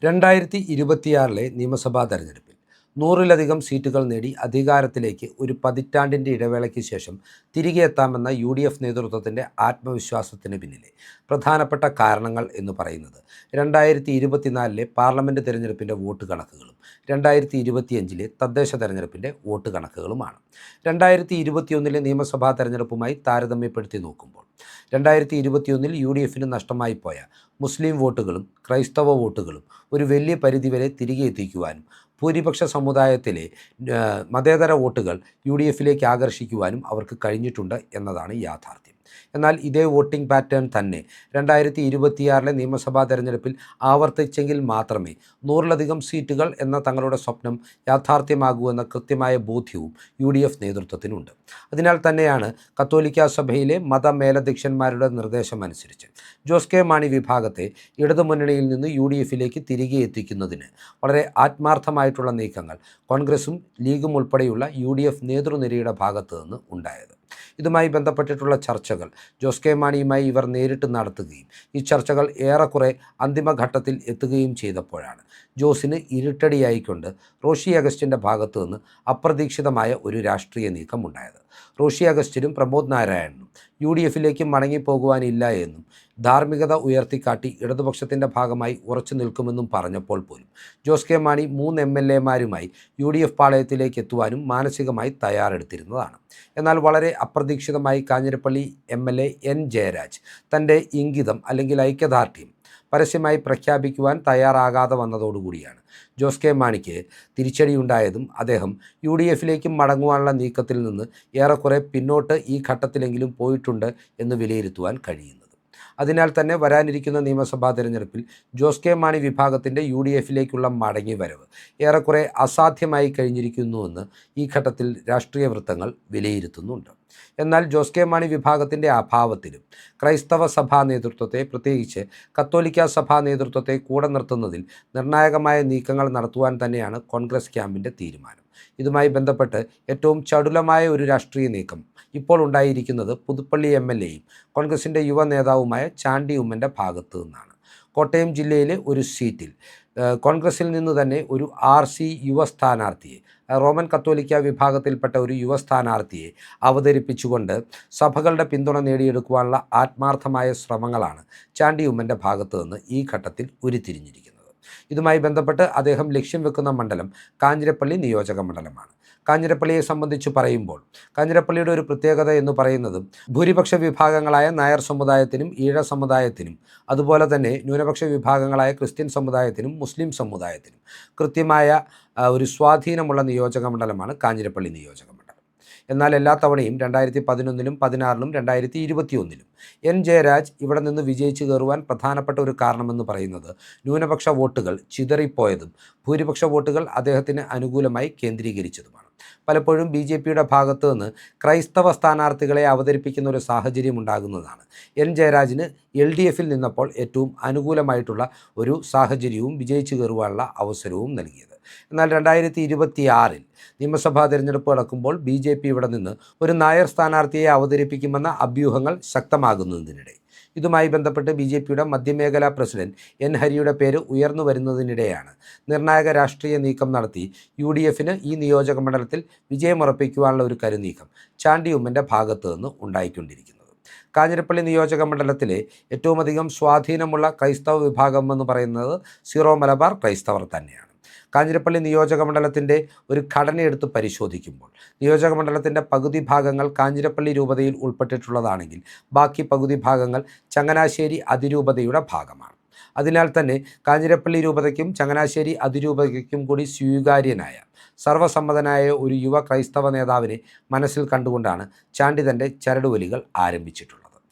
2026 നിയമസഭാ തെരഞ്ഞെടുപ്പിൽ 100-ലധികം സീറ്റുകൾ നേടി അധികാരത്തിലേക്ക് ഒരു പതിറ്റാണ്ടിൻ്റെ ഇടവേളയ്ക്ക് ശേഷം തിരികെ എത്താമെന്ന UDF നേതൃത്വത്തിൻ്റെ ആത്മവിശ്വാസത്തിന് പിന്നിലെ പ്രധാനപ്പെട്ട കാരണങ്ങൾ എന്ന് പറയുന്നത് 2024 പാർലമെൻറ്റ് തെരഞ്ഞെടുപ്പിൻ്റെ വോട്ട് കണക്കുകളും 2025 തദ്ദേശ തെരഞ്ഞെടുപ്പിൻ്റെ വോട്ട് കണക്കുകളുമാണ്. 2021 നിയമസഭാ തെരഞ്ഞെടുപ്പുമായി താരതമ്യപ്പെടുത്തി നോക്കുമ്പോൾ 2021 UDFന് നഷ്ടമായി പോയ മുസ്ലിം വോട്ടുകളും ക്രൈസ്തവ വോട്ടുകളും ഒരു വലിയ പരിധിവരെ തിരികെ എത്തിക്കുവാനും ഭൂരിപക്ഷ സമുദായത്തിലെ മതേതര വോട്ടുകൾ UDFിലേക്ക് ആകർഷിക്കുവാനും അവർക്ക് കഴിഞ്ഞിട്ടുണ്ട് എന്നതാണ് യാഥാർത്ഥ്യം. എന്നാൽ ഇതേ വോട്ടിംഗ് പാറ്റേൺ തന്നെ 2026 നിയമസഭാ തെരഞ്ഞെടുപ്പിൽ ആവർത്തിച്ചെങ്കിൽ മാത്രമേ 100-ലധികം സീറ്റുകൾ എന്ന തങ്ങളുടെ സ്വപ്നം യാഥാർത്ഥ്യമാകൂ എന്ന കൃത്യമായ ബോധ്യവും UDF നേതൃത്വത്തിനുണ്ട്. അതിനാൽ തന്നെയാണ് കത്തോലിക്ക സഭയിലെ മതമേലധ്യക്ഷന്മാരുടെ നിർദ്ദേശമനുസരിച്ച് ജോസ് കെ മാണി വിഭാഗത്തെ ഇടതുമുന്നണിയിൽ നിന്ന് UDFിലേക്ക് തിരികെ എത്തിക്കുന്നതിന് വളരെ ആത്മാർത്ഥമായിട്ടുള്ള നീക്കങ്ങൾ കോൺഗ്രസും ലീഗും ഉൾപ്പെടെയുള്ള UDF നേതൃനിരയുടെ ഭാഗത്തു നിന്ന് ഉണ്ടായത്. ഇതുമായി ബന്ധപ്പെട്ടിട്ടുള്ള ചർച്ചകൾ ജോസ് കെ മാണിയുമായി ഇവർ നേരിട്ട് നടത്തുകയും ഈ ചർച്ചകൾ ഏറെക്കുറെ അന്തിമഘട്ടത്തിൽ എത്തുകയും ചെയ്തപ്പോഴാണ് ജോസിന് ഇരുട്ടടിയായിക്കൊണ്ട് റോഷി അഗസ്റ്റിൻ്റെ ഭാഗത്തു നിന്ന് അപ്രതീക്ഷിതമായ ഒരു രാഷ്ട്രീയ നീക്കം ഉണ്ടായത്. റോഷി അഗസ്റ്റിനും പ്രമോദ് നാരായണനും UDFിലേക്ക് മടങ്ങിപ്പോകുവാനില്ല എന്നും ധാർമ്മികത ഉയർത്തിക്കാട്ടി ഇടതുപക്ഷത്തിൻ്റെ ഭാഗമായി ഉറച്ചു നിൽക്കുമെന്നും പറഞ്ഞപ്പോൾ പോലും ജോസ് കെ മാണി 3 MLAമാരുമായി UDF പാളയത്തിലേക്ക് എത്തുവാനും മാനസികമായി തയ്യാറെടുത്തിരുന്നതാണ്. എന്നാൽ വളരെ അപ്രതീക്ഷിതമായി കാഞ്ഞിരപ്പള്ളി MLA N ജയരാജ് തൻ്റെ ഇംഗിതം അല്ലെങ്കിൽ ഐക്യദാർഢ്യം പരസ്യമായി പ്രഖ്യാപിക്കുവാൻ തയ്യാറാകാതെ വന്നതോടുകൂടിയാണ് ജോസ് കെ മാണിക്ക് തിരിച്ചടിയുണ്ടായതും അദ്ദേഹം UDFിലേക്ക് മടങ്ങുവാനുള്ള നീക്കത്തിൽ നിന്ന് ഏറെക്കുറെ പിന്നോട്ട് ഈ ഘട്ടത്തിലെങ്കിലും പോയിട്ടുണ്ട് എന്ന് വിലയിരുത്തുവാൻ കഴിയുന്നത്. അതിനാൽ തന്നെ വരാനിരിക്കുന്ന നിയമസഭാ തെരഞ്ഞെടുപ്പിൽ ജോസ് കെ മാണി വിഭാഗത്തിൻ്റെ UDFിലേക്കുള്ള മടങ്ങിവരവ് ഏറെക്കുറെ അസാധ്യമായി കഴിഞ്ഞിരിക്കുന്നുവെന്ന് ഈ ഘട്ടത്തിൽ രാഷ്ട്രീയ വൃത്തങ്ങൾ വിലയിരുത്തുന്നുണ്ട്. എന്നാൽ ജോസ് കെ മാണി വിഭാഗത്തിൻ്റെ അഭാവത്തിലും ക്രൈസ്തവ സഭാ നേതൃത്വത്തെ, പ്രത്യേകിച്ച് കത്തോലിക്ക സഭാ നേതൃത്വത്തെ കൂടെ നിർത്തുന്നതിൽ നിർണായകമായ നീക്കങ്ങൾ നടത്തുവാൻ തന്നെയാണ് കോൺഗ്രസ് ക്യാമ്പിൻ്റെ തീരുമാനം. ഇതുമായി ബന്ധപ്പെട്ട് ഏറ്റവും ചടുലമായ ഒരു രാഷ്ട്രീയ നീക്കം ഇപ്പോൾ ഉണ്ടായിരിക്കുന്നത് പുതുപ്പള്ളി MLAയും കോൺഗ്രസിൻ്റെ യുവ നേതാവുമായ ചാണ്ടി ഉമ്മൻ്റെ ഭാഗത്തു നിന്നാണ്. കോട്ടയം ജില്ലയിലെ ഒരു സീറ്റിൽ കോൺഗ്രസിൽ നിന്ന് തന്നെ ഒരു RC യുവ സ്ഥാനാർത്ഥിയെ, റോമൻ കത്തോലിക്ക വിഭാഗത്തിൽപ്പെട്ട ഒരു യുവ സ്ഥാനാർത്ഥിയെ അവതരിപ്പിച്ചുകൊണ്ട് സഭകളുടെ പിന്തുണ നേടിയെടുക്കുവാനുള്ള ആത്മാർത്ഥമായ ശ്രമങ്ങളാണ് ചാണ്ടി ഉമ്മൻ്റെ ഭാഗത്തു നിന്ന് ഈ ഘട്ടത്തിൽ ഉരുത്തിരിഞ്ഞിരിക്കുന്നത്. ഇതുമായി ബന്ധപ്പെട്ട് അദ്ദേഹം ലക്ഷ്യം വെക്കുന്ന മണ്ഡലം കാഞ്ഞിരപ്പള്ളി നിയോജക മണ്ഡലമാണ്. കാഞ്ഞിരപ്പള്ളിയെ സംബന്ധിച്ച് പറയുമ്പോൾ കാഞ്ഞിരപ്പള്ളിയുടെ ഒരു പ്രത്യേകത എന്ന് പറയുന്നത് ഭൂരിപക്ഷ വിഭാഗങ്ങളായ നായർ സമുദായത്തിനും ഈഴ സമുദായത്തിനും അതുപോലെ തന്നെ ന്യൂനപക്ഷ വിഭാഗങ്ങളായ ക്രിസ്ത്യൻ സമുദായത്തിനും മുസ്ലിം സമുദായത്തിനും കൃത്യമായ ഒരു സ്വാധീനമുള്ള നിയോജക മണ്ഡലമാണ് കാഞ്ഞിരപ്പള്ളി നിയോജക മണ്ഡലം. എന്നാൽ എല്ലാ തവണയും 2011 16 2021 N ജയരാജ് ഇവിടെ നിന്ന് വിജയിച്ചു കയറുവാൻ പ്രധാനപ്പെട്ട ഒരു കാരണമെന്ന് പറയുന്നത് ന്യൂനപക്ഷ വോട്ടുകൾ ചിതറിപ്പോയതും ഭൂരിപക്ഷ വോട്ടുകൾ അദ്ദേഹത്തിന് അനുകൂലമായി കേന്ദ്രീകരിച്ചതുമാണ്. പലപ്പോഴും BJPയുടെ ഭാഗത്തു നിന്ന് ക്രൈസ്തവ സ്ഥാനാർത്ഥികളെ അവതരിപ്പിക്കുന്ന ഒരു സാഹചര്യം ഉണ്ടാകുന്നതാണ് N ജയരാജിന് LDFിൽ നിന്നപ്പോൾ ഏറ്റവും അനുകൂലമായിട്ടുള്ള ഒരു സാഹചര്യവും വിജയിച്ചു കയറുവാനുള്ള അവസരവും നൽകിയത്. എന്നാൽ 2026 നിയമസഭാ തെരഞ്ഞെടുപ്പ് നടക്കുമ്പോൾ BJP ഇവിടെ നിന്ന് ഒരു നായർ സ്ഥാനാർത്ഥിയെ അവതരിപ്പിക്കുമെന്ന അഭ്യൂഹങ്ങൾ ശക്തമാകുന്നതിനിടെ ഇതുമായി ബന്ധപ്പെട്ട് BJPയുടെ മധ്യമേഖലാ പ്രസിഡന്റ് N ഹരിയുടെ പേര് ഉയർന്നു വരുന്നതിനിടെയാണ് നിർണായക രാഷ്ട്രീയ നീക്കം നടത്തി UDFന് ഈ നിയോജക മണ്ഡലത്തിൽ വിജയമുറപ്പിക്കുവാനുള്ള ഒരു കരുനീക്കം ചാണ്ടി ഉമ്മൻ്റെ ഭാഗത്തു നിന്ന് ഉണ്ടായിക്കൊണ്ടിരിക്കുന്നത്. കാഞ്ഞിരപ്പള്ളി നിയോജക മണ്ഡലത്തിലെ ഏറ്റവും അധികം സ്വാധീനമുള്ള ക്രൈസ്തവ വിഭാഗം എന്ന് പറയുന്നത് സീറോ മലബാർ ക്രൈസ്തവർ തന്നെയാണ്. കാഞ്ഞിരപ്പള്ളി നിയോജക മണ്ഡലത്തിൻ്റെ ഒരു ഘടനയെടുത്ത് പരിശോധിക്കുമ്പോൾ നിയോജക മണ്ഡലത്തിൻ്റെ പകുതി ഭാഗങ്ങൾ കാഞ്ഞിരപ്പള്ളി രൂപതയിൽ ഉൾപ്പെട്ടിട്ടുള്ളതാണെങ്കിൽ ബാക്കി പകുതി ഭാഗങ്ങൾ ചങ്ങനാശ്ശേരി അതിരൂപതയുടെ ഭാഗമാണ്. അതിനാൽ തന്നെ കാഞ്ഞിരപ്പള്ളി രൂപതയ്ക്കും ചങ്ങനാശ്ശേരി അതിരൂപതയ്ക്കും കൂടി സ്വീകാര്യനായ സർവ്വസമ്മതനായ ഒരു യുവ ക്രൈസ്തവ നേതാവിനെ മനസ്സിൽ കണ്ടുകൊണ്ടാണ് ചാണ്ടി തൻ്റെ ചരടുവലികൾ ആരംഭിച്ചിട്ടുള്ളത്.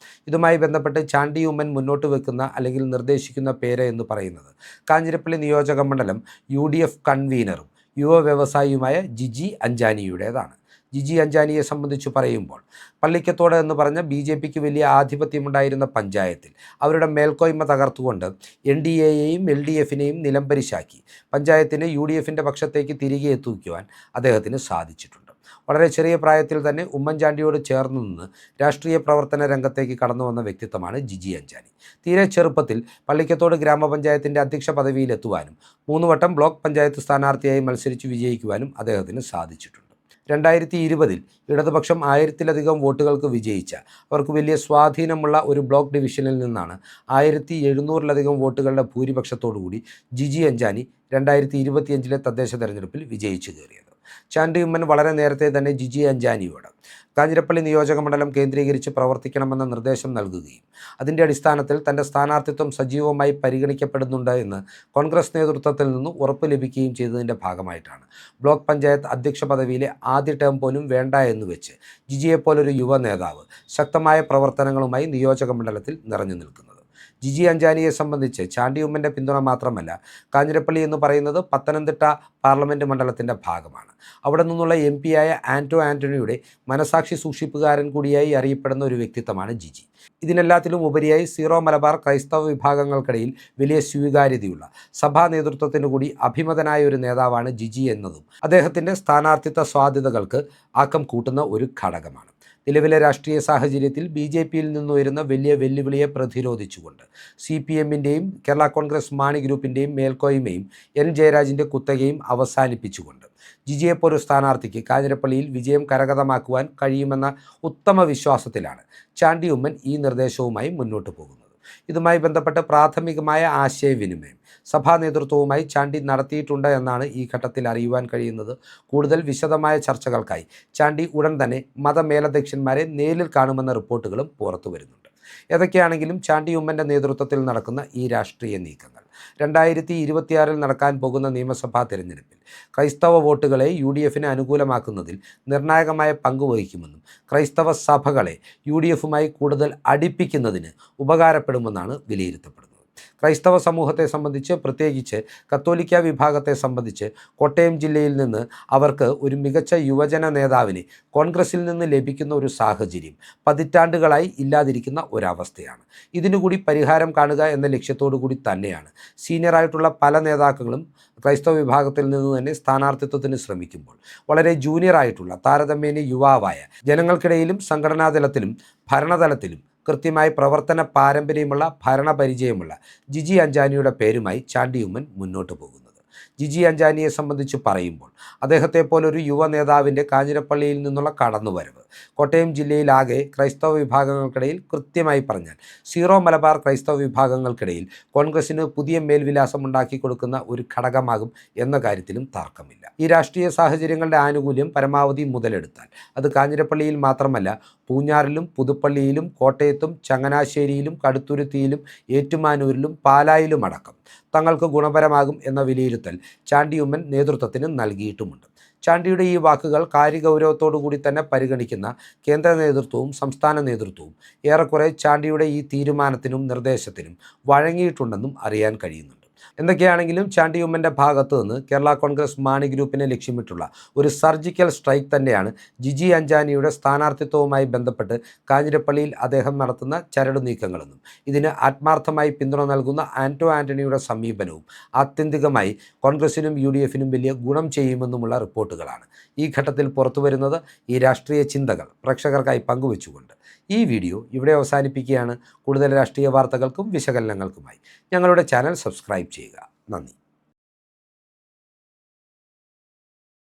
ഇതുമായി ബന്ധപ്പെട്ട് ചാണ്ടി ഉമ്മൻ മുന്നോട്ട് വെക്കുന്ന അല്ലെങ്കിൽ നിർദ്ദേശിക്കുന്ന പേര് എന്ന് പറയുന്നത് കാഞ്ഞിരപ്പള്ളി നിയോജക മണ്ഡലം UDF കൺവീനറും യുവ വ്യവസായിയുമായ ജിജി അഞ്ചാനിയുടേതാണ്. ജിജി അഞ്ചാനിയെ സംബന്ധിച്ച് പറയുമ്പോൾ പള്ളിക്കത്തോട് എന്ന് പറഞ്ഞ BJPക്ക് വലിയ ആധിപത്യമുണ്ടായിരുന്ന പഞ്ചായത്തിൽ അവരുടെ മേൽക്കോയ്മ തകർത്തുകൊണ്ട് NDAയെയും LDFിനെയും നിലംപരിശാക്കി പഞ്ചായത്തിനെ UDFിൻ്റെ പക്ഷത്തേക്ക് തിരികെ എത്തിക്കുവാൻ അദ്ദേഹത്തിന് സാധിച്ചിട്ടുണ്ട്. വളരെ ചെറിയ പ്രായത്തിൽ തന്നെ ഉമ്മൻചാണ്ടിയോട് ചേർന്ന് നിന്ന് രാഷ്ട്രീയ പ്രവർത്തന രംഗത്തേക്ക് കടന്നു വന്ന വ്യക്തിത്വമാണ് ജിജി അഞ്ചാനി. തീരെ ചെറുപ്പത്തിൽ പള്ളിക്കത്തോട് ഗ്രാമപഞ്ചായത്തിൻ്റെ അധ്യക്ഷ പദവിയിലെത്തുവാനും 3 വട്ടം ബ്ലോക്ക് പഞ്ചായത്ത് സ്ഥാനാർത്ഥിയായി മത്സരിച്ച് വിജയിക്കുവാനും അദ്ദേഹത്തിന് സാധിച്ചിട്ടുണ്ട്. 2020 ഇടതുപക്ഷം 1000-ലധികം വോട്ടുകൾക്ക് വിജയിച്ച അവർക്ക് വലിയ സ്വാധീനമുള്ള ഒരു ബ്ലോക്ക് ഡിവിഷനിൽ നിന്നാണ് 1700-ലധികം വോട്ടുകളുടെ ഭൂരിപക്ഷത്തോടുകൂടി ജിജി അഞ്ചാനി 2025 തദ്ദേശ തെരഞ്ഞെടുപ്പിൽ വിജയിച്ചു കയറിയത്. ചാണ്ടി ഉമ്മൻ വളരെ നേരത്തെ തന്നെ ജിജി അഞ്ചാനിയോട് കാഞ്ഞിരപ്പള്ളി നിയോജക മണ്ഡലം കേന്ദ്രീകരിച്ച് പ്രവർത്തിക്കണമെന്ന നിർദ്ദേശം നൽകുകയും അതിൻ്റെ അടിസ്ഥാനത്തിൽ തൻ്റെ സ്ഥാനാർത്ഥിത്വം സജീവമായി പരിഗണിക്കപ്പെടുന്നുണ്ട് എന്ന് കോൺഗ്രസ് നേതൃത്വത്തിൽ നിന്ന് ഉറപ്പ് ലഭിക്കുകയും ചെയ്തതിൻ്റെ ഭാഗമായിട്ടാണ് ബ്ലോക്ക് പഞ്ചായത്ത് അധ്യക്ഷ പദവിയിലെ ആദ്യ ടേം പോലും വേണ്ട എന്ന് വെച്ച് ജിജിയെപ്പോലൊരു യുവ നേതാവ് ശക്തമായ പ്രവർത്തനങ്ങളുമായി നിയോജക മണ്ഡലത്തിൽ നിറഞ്ഞു നിൽക്കുന്നത്. ജിജി അഞ്ചാനിയെ സംബന്ധിച്ച് ചാണ്ടി ഉമ്മൻ്റെ പിന്തുണ മാത്രമല്ല, കാഞ്ഞിരപ്പള്ളി എന്ന് പറയുന്നത് പത്തനംതിട്ട പാർലമെൻറ്റ് മണ്ഡലത്തിൻ്റെ ഭാഗമാണ്. അവിടെ നിന്നുള്ള MP ആയ ആൻറ്റോ ആൻ്റണിയുടെ മനസാക്ഷി സൂക്ഷിപ്പുകാരൻ കൂടിയായി അറിയപ്പെടുന്ന ഒരു വ്യക്തിത്വമാണ് ജിജി. ഇതിനെല്ലാത്തിലും ഉപരിയായി സീറോ മലബാർ ക്രൈസ്തവ വിഭാഗങ്ങൾക്കിടയിൽ വലിയ സ്വീകാര്യതയുള്ള സഭാ നേതൃത്വത്തിന് കൂടി അഭിമതനായ ഒരു നേതാവാണ് ജിജി എന്നതും അദ്ദേഹത്തിൻ്റെ സ്ഥാനാർത്ഥിത്വ സാധ്യതകൾക്ക് ആക്കം കൂട്ടുന്ന ഒരു ഘടകമാണ്. നിലവിലെ രാഷ്ട്രീയ സാഹചര്യത്തിൽ BJPയിൽ നിന്നുയരുന്ന വലിയ വെല്ലുവിളിയെ പ്രതിരോധിച്ചുകൊണ്ട് CPMൻ്റെയും കേരള കോൺഗ്രസ് മാണി ഗ്രൂപ്പിൻ്റെയും മേൽക്കോയ്മയും N ജയരാജിൻ്റെ കുത്തകയും അവസാനിപ്പിച്ചുകൊണ്ട് ജിജിയെപ്പോലൊരു സ്ഥാനാർത്ഥിക്ക് കാഞ്ഞിരപ്പള്ളിയിൽ വിജയം കരഗതമാക്കുവാൻ കഴിയുമെന്ന ഉത്തമ വിശ്വാസത്തിലാണ് ചാണ്ടി ഉമ്മൻ ഈ നിർദ്ദേശവുമായി മുന്നോട്ട് പോകുന്നത്. ഇതുമായി ബന്ധപ്പെട്ട് പ്രാഥമികമായ ആശയവിനിമയം സഭാ നേതൃത്വവുമായി ചാണ്ടി നടത്തിയിട്ടുണ്ട് എന്നാണ് ഈ ഘട്ടത്തിൽ അറിയുവാൻ കഴിയുന്നത്. കൂടുതൽ വിശദമായ ചർച്ചകൾക്കായി ചാണ്ടി ഉടൻ തന്നെ മതമേലധ്യക്ഷന്മാരെ നേരിൽ കാണുമെന്ന റിപ്പോർട്ടുകളും പുറത്തു വരുന്നുണ്ട്. ഏതൊക്കെയാണെങ്കിലും ചാണ്ടി ഉമ്മൻ്റെ നേതൃത്വത്തിൽ നടക്കുന്ന ഈ രാഷ്ട്രീയ നീക്കങ്ങൾ 2026 നടക്കാൻ പോകുന്ന നിയമസഭാ തിരഞ്ഞെടുപ്പിൽ ക്രൈസ്തവ വോട്ടുകളെ UDFന് അനുകൂലമാക്കുന്നതിൽ നിർണായകമായ പങ്ക് വഹിക്കുമെന്നും ക്രൈസ്തവ സഭകളെ UDFുമായി കൂടുതൽ അടുപ്പിക്കുന്നതിന് ഉപകാരപ്പെടുമെന്നാണ് വിലയിരുത്തപ്പെടുന്നത്. ക്രൈസ്തവ സമൂഹത്തെ സംബന്ധിച്ച്, പ്രത്യേകിച്ച് കത്തോലിക്ക വിഭാഗത്തെ സംബന്ധിച്ച് കോട്ടയം ജില്ലയിൽ നിന്ന് അവർക്ക് ഒരു മികച്ച യുവജന നേതാവിനെ കോൺഗ്രസിൽ നിന്ന് ലഭിക്കുന്ന ഒരു സാഹചര്യം പതിറ്റാണ്ടുകളായി ഇല്ലാതിരിക്കുന്ന ഒരവസ്ഥയാണ്. ഇതിനുകൂടി പരിഹാരം കാണുക എന്ന ലക്ഷ്യത്തോടു കൂടി തന്നെയാണ് സീനിയറായിട്ടുള്ള പല നേതാക്കളും ക്രൈസ്തവ വിഭാഗത്തിൽ നിന്ന് തന്നെ സ്ഥാനാർത്ഥിത്വത്തിന് ശ്രമിക്കുമ്പോൾ വളരെ ജൂനിയറായിട്ടുള്ള താരതമ്യേന യുവാവായ ജനങ്ങൾക്കിടയിലും സംഘടനാതലത്തിലും ഭരണതലത്തിലും കൃത്യമായി പ്രവർത്തന പാരമ്പര്യമുള്ള ഭരണപരിചയമുള്ള ജിജി അഞ്ചാനിയുടെ പേരുമായി ചാണ്ടി ഉമ്മൻ മുന്നോട്ട് പോകുന്നത്. ജിജി അഞ്ചാനിയെ സംബന്ധിച്ച് പറയുമ്പോൾ അദ്ദേഹത്തെ പോലൊരു യുവ നേതാവിൻ്റെ കാഞ്ഞിരപ്പള്ളിയിൽ നിന്നുള്ള കടന്നുവരവ് കോട്ടയം ജില്ലയിലാകെ ക്രൈസ്തവ വിഭാഗങ്ങൾക്കിടയിൽ, കൃത്യമായി പറഞ്ഞാൽ സീറോ മലബാർ ക്രൈസ്തവ വിഭാഗങ്ങൾക്കിടയിൽ കോൺഗ്രസിന് പുതിയ മേൽവിലാസം ഉണ്ടാക്കി കൊടുക്കുന്ന ഒരു ഘടകമാകും എന്ന കാര്യത്തിലും തർക്കമില്ല. ഈ രാഷ്ട്രീയ സാഹചര്യങ്ങളുടെ ആനുകൂല്യം പരമാവധി മുതലെടുത്താൽ അത് കാഞ്ഞിരപ്പള്ളിയിൽ മാത്രമല്ല, പൂഞ്ഞാറിലും പുതുപ്പള്ളിയിലും കോട്ടയത്തും ചങ്ങനാശ്ശേരിയിലും കടുത്തുരുത്തിയിലും ഏറ്റുമാനൂരിലും പാലായിലും അടക്കം തങ്ങൾക്ക് ഗുണപരമാകും എന്ന വിലയിരുത്തൽ ചാണ്ടി ഉമ്മൻ നേതൃത്വത്തിന് നൽകിയിട്ടുമുണ്ട്. ചാണ്ടിയുടെ ഈ വാക്കുകൾ കാര്യഗൗരവത്തോടു കൂടി തന്നെ പരിഗണിക്കുന്ന കേന്ദ്ര നേതൃത്വവും സംസ്ഥാന നേതൃത്വവും ഏറെക്കുറെ ചാണ്ടിയുടെ ഈ തീരുമാനത്തിനും നിർദ്ദേശത്തിനും വഴങ്ങിയിട്ടുണ്ടെന്നും അറിയാൻ കഴിയുന്നുണ്ട്. എന്തൊക്കെയാണെങ്കിലും ചാണ്ടി ഉമ്മൻ്റെ ഭാഗത്തു നിന്ന് കേരള കോൺഗ്രസ് മാണി ഗ്രൂപ്പിനെ ലക്ഷ്യമിട്ടുള്ള ഒരു സർജിക്കൽ സ്ട്രൈക്ക് തന്നെയാണ് ജിജി അഞ്ചാനിയുടെ സ്ഥാനാർത്ഥിത്വവുമായി ബന്ധപ്പെട്ട് കാഞ്ഞിരപ്പള്ളിയിൽ അദ്ദേഹം നടത്തുന്ന ചരടു നീക്കങ്ങളെന്നും ഇതിന് ആത്മാർത്ഥമായി പിന്തുണ നൽകുന്ന ആൻറ്റോ ആൻ്റണിയുടെ സമീപനവും ആത്യന്തികമായി കോൺഗ്രസിനും UDFനും വലിയ ഗുണം ചെയ്യുമെന്നുമുള്ള റിപ്പോർട്ടുകളാണ് ഈ ഘട്ടത്തിൽ പുറത്തു വരുന്നത്. ഈ രാഷ്ട്രീയ ചിന്തകൾ പ്രേക്ഷകർക്കായി പങ്കുവെച്ചുകൊണ്ട് ഈ വീഡിയോ ഇവിടെ അവസാനിപ്പിക്കുകയാണ്. കൂടുതൽ രാഷ്ട്രീയ വാർത്തകൾക്കും വിശകലനങ്ങൾക്കുമായി ഞങ്ങളുടെ ചാനൽ സബ്സ്ക്രൈബ് ചെയ്യുക. നന്ദി.